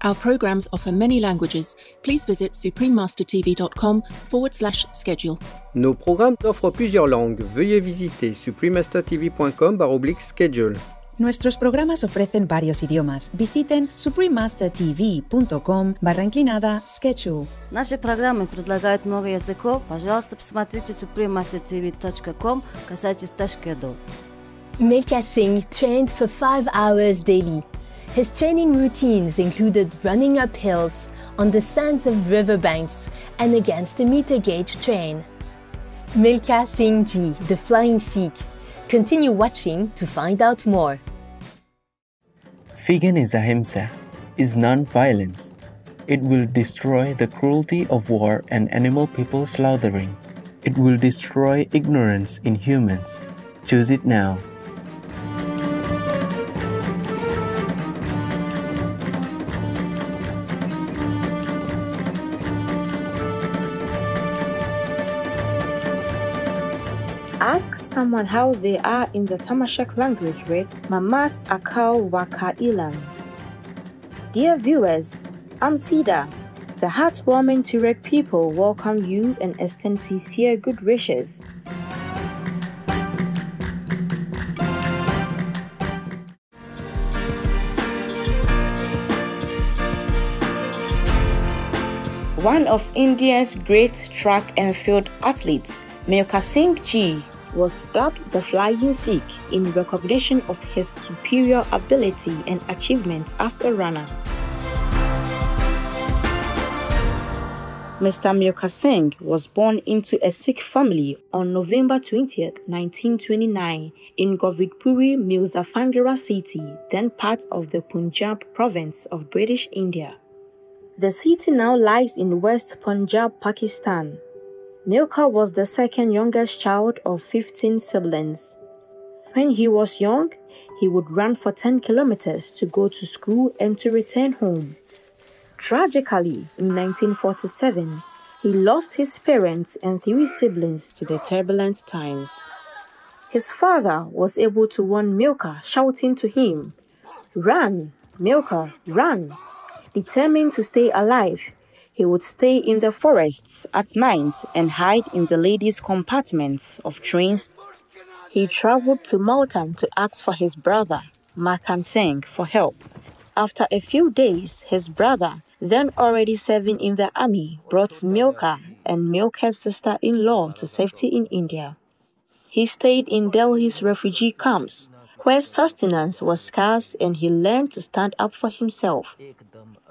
Our programs offer many languages. Please visit suprememastertv.com/schedule. Nos programmes offrent plusieurs langues. Veuillez visiter suprememastertv.com/schedule. Nuestros programas ofrecen varios idiomas. Visiten suprememastertv.com/schedule. Наши программы предлагают много языков. Пожалуйста, посмотрите suprememastertv.com, касательно schedule. Milkha Singh trained for 5 hours daily. His training routines included running up hills, on the sands of riverbanks, and against a meter gauge train. Milkha Singh Ji, the Flying Sikh. Continue watching to find out more. Vegan is ahimsa, is non-violence. It will destroy the cruelty of war and animal people slaughtering. It will destroy ignorance in humans. Choose it now. Ask someone how they are in the Tamashek language with Mamas Akal Waka Ilan. Dear viewers, I'm Sida. The heartwarming Turek people welcome you and extend sincere good wishes. One of India's great track and field athletes, Milkha Singh Ji, was dubbed the Flying Sikh in recognition of his superior ability and achievements as a runner. Mr. Milkha Singh was born into a Sikh family on November 20, 1929 in Govindpuri, Muzaffarnagar city, then part of the Punjab province of British India. The city now lies in West Punjab, Pakistan. Milkha was the second youngest child of 15 siblings. When he was young, he would run for 10 kilometers to go to school and to return home. Tragically, in 1947, he lost his parents and 3 siblings to the turbulent times. His father was able to warn Milkha, shouting to him, "Run, Milkha, run!" Determined to stay alive, he would stay in the forests at night and hide in the ladies' compartments of trains. He traveled to Multan to ask for his brother, Milkha Singh, for help. After a few days, his brother, then already serving in the army, brought Milkha and Milkha's sister-in-law to safety in India. He stayed in Delhi's refugee camps, where sustenance was scarce, and he learned to stand up for himself.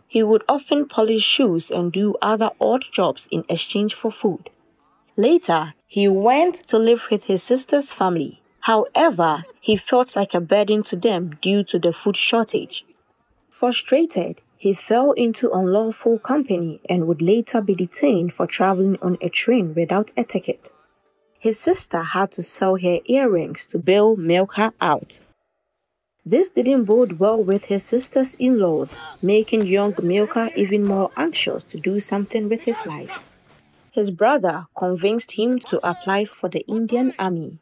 He would often polish shoes and do other odd jobs in exchange for food. Later, he went to live with his sister's family. However, he felt like a burden to them due to the food shortage. Frustrated, he fell into unlawful company and would later be detained for traveling on a train without a ticket. His sister had to sell her earrings to bail Milkha out. This didn't bode well with his sister's in-laws, making young Milkha even more anxious to do something with his life. His brother convinced him to apply for the Indian Army.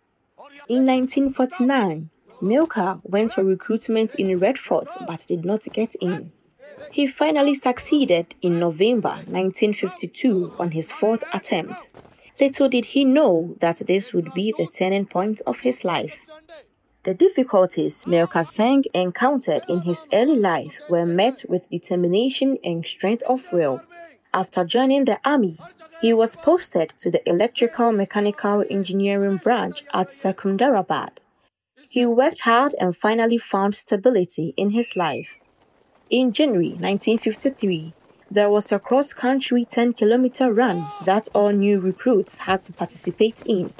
In 1949, Milkha went for recruitment in Red Fort but did not get in. He finally succeeded in November 1952 on his 4th attempt. Little did he know that this would be the turning point of his life. The difficulties Milkha Singh encountered in his early life were met with determination and strength of will. After joining the army, he was posted to the Electrical Mechanical Engineering branch at Secunderabad. He worked hard and finally found stability in his life. In January 1953, there was a cross-country 10-kilometer run that all new recruits had to participate in.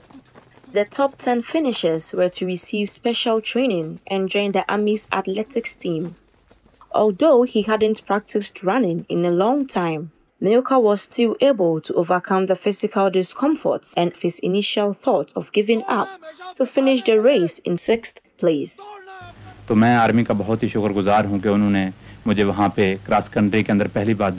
The top 10 finishers were to receive special training and join the Army's athletics team. Although he hadn't practiced running in a long time, Milkha was still able to overcome the physical discomforts and his initial thought of giving up to finish the race in 6th place. तो मैं army का बहुत ही शुक्रगुजार हूं कि उन्होंने मुझे वहां पे क्रॉस कंट्री के अंदर पहली बार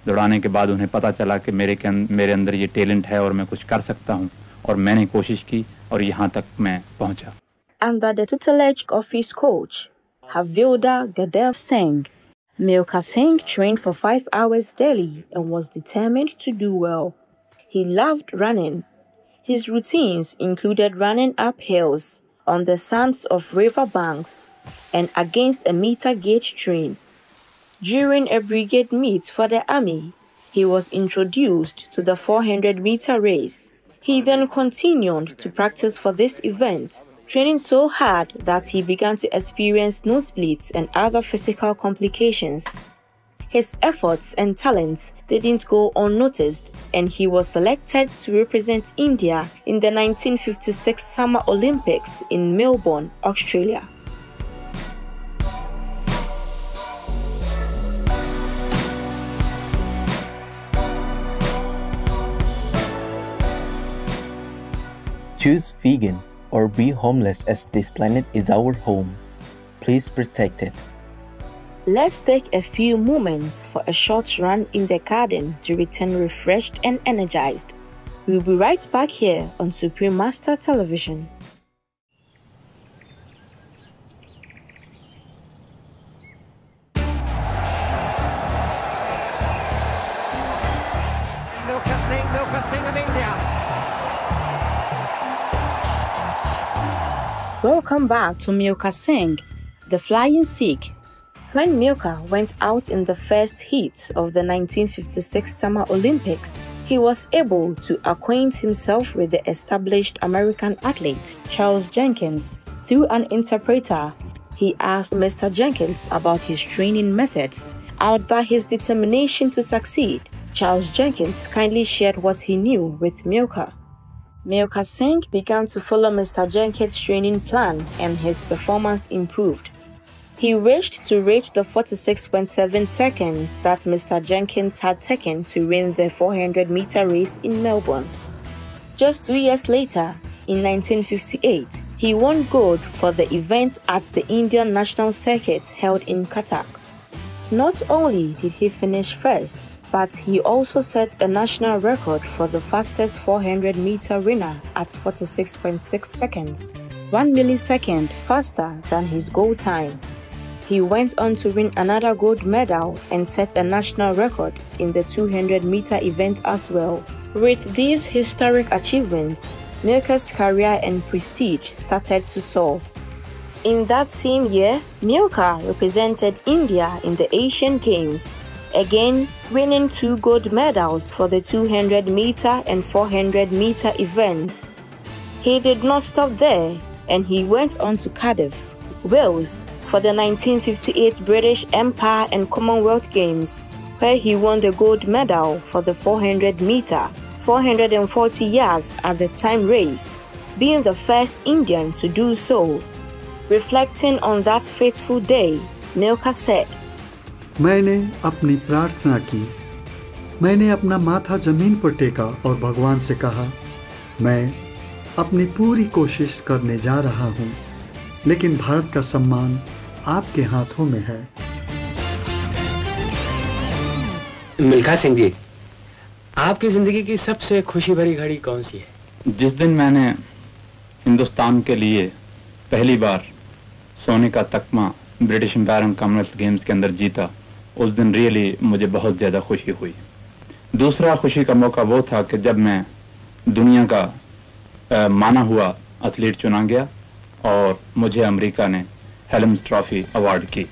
दौड़ाने के बाद उन्हें पता चला कि मेरे अंदर ये टैलेंट है और मैं कुछ कर सकता हूं और मैंने कोशिश की और यहां तक मैं पहुंचा. Under the tutelage of his coach, Havilda Gadev Singh, Milkha Singh trained for 5 hours daily and was determined to do well. He loved running. His routines included running up hills, on the sands of river banks, and against a meter gauge train. During a brigade meet for the army, he was introduced to the 400-meter race. He then continued to practice for this event, training so hard that he began to experience nosebleeds and other physical complications. His efforts and talents didn't go unnoticed, and he was selected to represent India in the 1956 Summer Olympics in Melbourne, Australia. Choose vegan or be homeless, as this planet is our home. Please protect it. Let's take a few moments for a short run in the garden to return refreshed and energized. We'll be right back here on Supreme Master Television. Milkha Singh of India. Welcome back to Milkha Singh, the Flying Sikh. When Milkha went out in the first heat of the 1956 Summer Olympics, he was able to acquaint himself with the established American athlete Charles Jenkins. Through an interpreter, he asked Mr. Jenkins about his training methods. Awed by his determination to succeed, Charles Jenkins kindly shared what he knew with Milkha. Milkha Singh began to follow Mr. Jenkins' training plan and his performance improved. He wished to reach the 46.7 seconds that Mr. Jenkins had taken to win the 400-meter race in Melbourne. Just 2 years later, in 1958, he won gold for the event at the Indian National Circuit held in Cuttack. Not only did he finish first, but he also set a national record for the fastest 400-meter runner at 46.6 seconds, 1 millisecond faster than his goal time. He went on to win another gold medal and set a national record in the 200-meter event as well. With these historic achievements, Milkha's career and prestige started to soar. In that same year, Milkha represented India in the Asian Games, again winning 2 gold medals for the 200-meter and 400-meter events. He did not stop there, and he went on to Cardiff, Wales, for the 1958 British Empire and Commonwealth Games, where he won the gold medal for the 400-meter, 440 yards at the time race, being the first Indian to do so. Reflecting on that fateful day, Milkha said, मैंने अपनी प्रार्थना की, मैंने अपना माथा जमीन पर टेका और भगवान से कहा, मैं अपनी पूरी कोशिश करने जा रहा हूँ, लेकिन भारत का सम्मान आपके हाथों में है। मिल्खा सिंह जी, आपकी जिंदगी की सबसे खुशी भरी घड़ी कौन सी है? जिस दिन मैंने हिंदुस्तान के लिए पहली बार सोने का तकमा British Empire and Commonwealth Games के अंदर जीता, उस दिन रियली मुझे बहुत ज़्यादा खुशी हुई। दूसरा खुशी का मौका वो था कि जब मैं दुनिया का माना हुआ एथलीट चुना गया और मुझे अमेरिका ने हेलम्स ट्रॉफी अवार्ड की।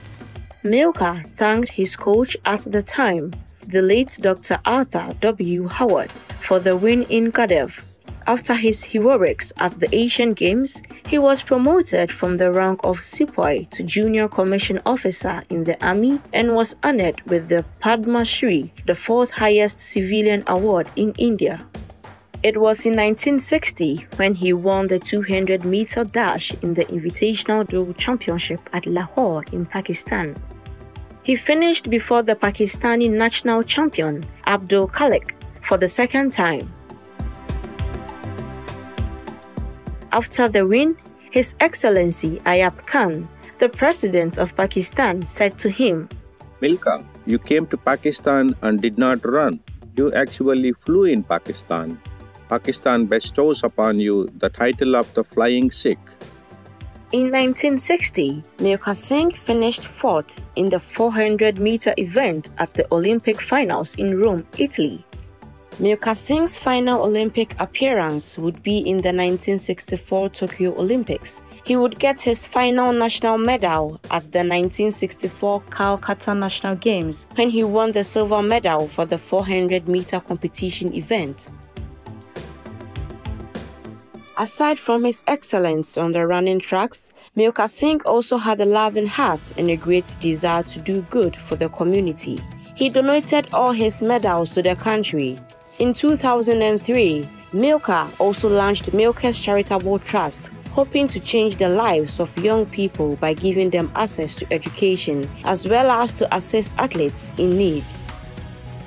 Milkha thanked his coach at the time, the late Dr. Arthur W. Howard, for the win in Cardiff. After his heroics at the Asian Games, he was promoted from the rank of Sepoy to Junior Commission Officer in the Army and was honored with the Padma Shri, the 4th highest civilian award in India. It was in 1960 when he won the 200-meter dash in the Invitational World Championship at Lahore in Pakistan. He finished before the Pakistani national champion Abdul Khalik for the second time. After the win, His Excellency Ayub Khan, the President of Pakistan, said to him, Milkha, you came to Pakistan and did not run. You actually flew in Pakistan. Pakistan bestows upon you the title of the Flying Sikh. In 1960, Milkha Singh finished fourth in the 400-meter event at the Olympic finals in Rome, Italy. Milkha Singh's final Olympic appearance would be in the 1964 Tokyo Olympics. He would get his final national medal at the 1964 Calcutta National Games when he won the silver medal for the 400-meter competition event. Aside from his excellence on the running tracks, Milkha Singh also had a loving heart and a great desire to do good for the community. He donated all his medals to the country. In 2003, Milkha also launched Milkha's Charitable Trust, hoping to change the lives of young people by giving them access to education, as well as to assist athletes in need.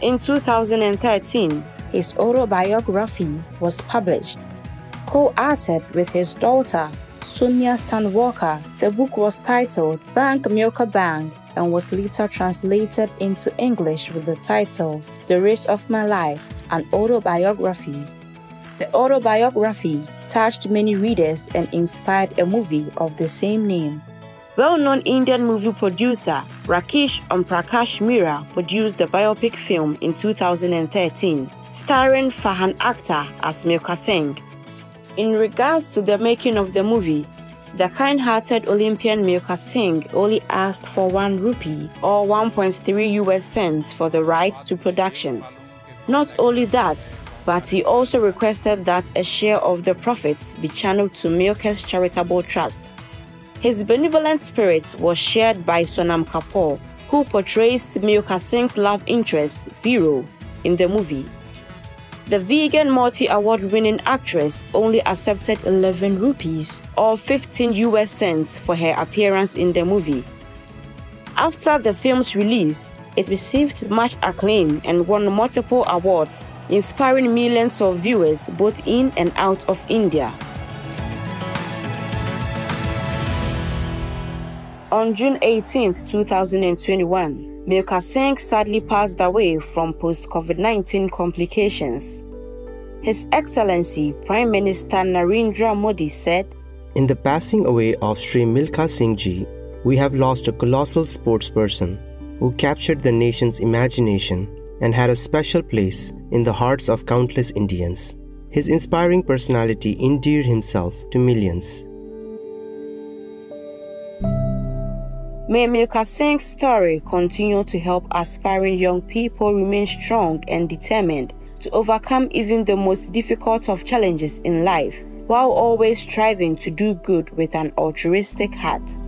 In 2013, his autobiography was published. Co-authored with his daughter, Sonia Sandwalker, the book was titled Bank Milkha Bank and was later translated into English with the title The Race of My Life, an Autobiography. The autobiography touched many readers and inspired a movie of the same name. Well-known Indian movie producer Rakesh Prakash Mira produced the biopic film in 2013, starring Farhan Akhtar as Milkha Singh. In regards to the making of the movie, the kind-hearted Olympian Milkha Singh only asked for 1 rupee or 1.3 US cents for the rights to production. Not only that, but he also requested that a share of the profits be channeled to Milkha's Charitable Trust. His benevolent spirit was shared by Sonam Kapoor, who portrays Milkha Singh's love interest, Biro, in the movie. The vegan multi-award winning actress only accepted 11 rupees or 15 US cents for her appearance in the movie. After the film's release, it received much acclaim and won multiple awards, inspiring millions of viewers both in and out of India. On June 18, 2021, Milkha Singh sadly passed away from post-COVID-19 complications. His Excellency Prime Minister Narendra Modi said, "In the passing away of Sri Milkha Singh Ji, we have lost a colossal sportsperson who captured the nation's imagination and had a special place in the hearts of countless Indians. His inspiring personality endeared himself to millions." May Milkha Singh's story continue to help aspiring young people remain strong and determined to overcome even the most difficult of challenges in life, while always striving to do good with an altruistic heart.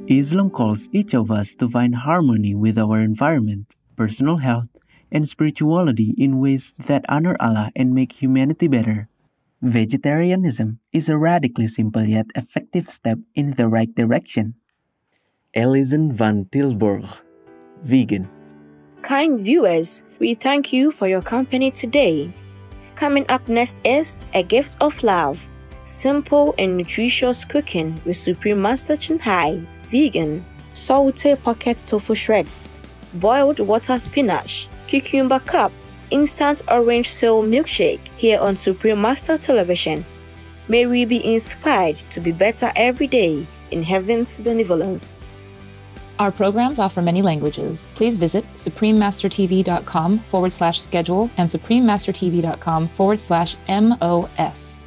Islam calls each of us to find harmony with our environment, personal health, and spirituality in ways that honor Allah and make humanity better. Vegetarianism is a radically simple yet effective step in the right direction. Alison van Tilburg, vegan. Kind viewers, we thank you for your company today. Coming up next is A Gift of Love, simple and nutritious cooking with Supreme Master Chinhai, vegan, sauté pocket tofu shreds, boiled water spinach, cucumber cup, instant orange soul milkshake here on Supreme Master Television. May we be inspired to be better every day in heaven's benevolence. Our programs offer many languages. Please visit suprememastertv.com/schedule and suprememastertv.com/MOS.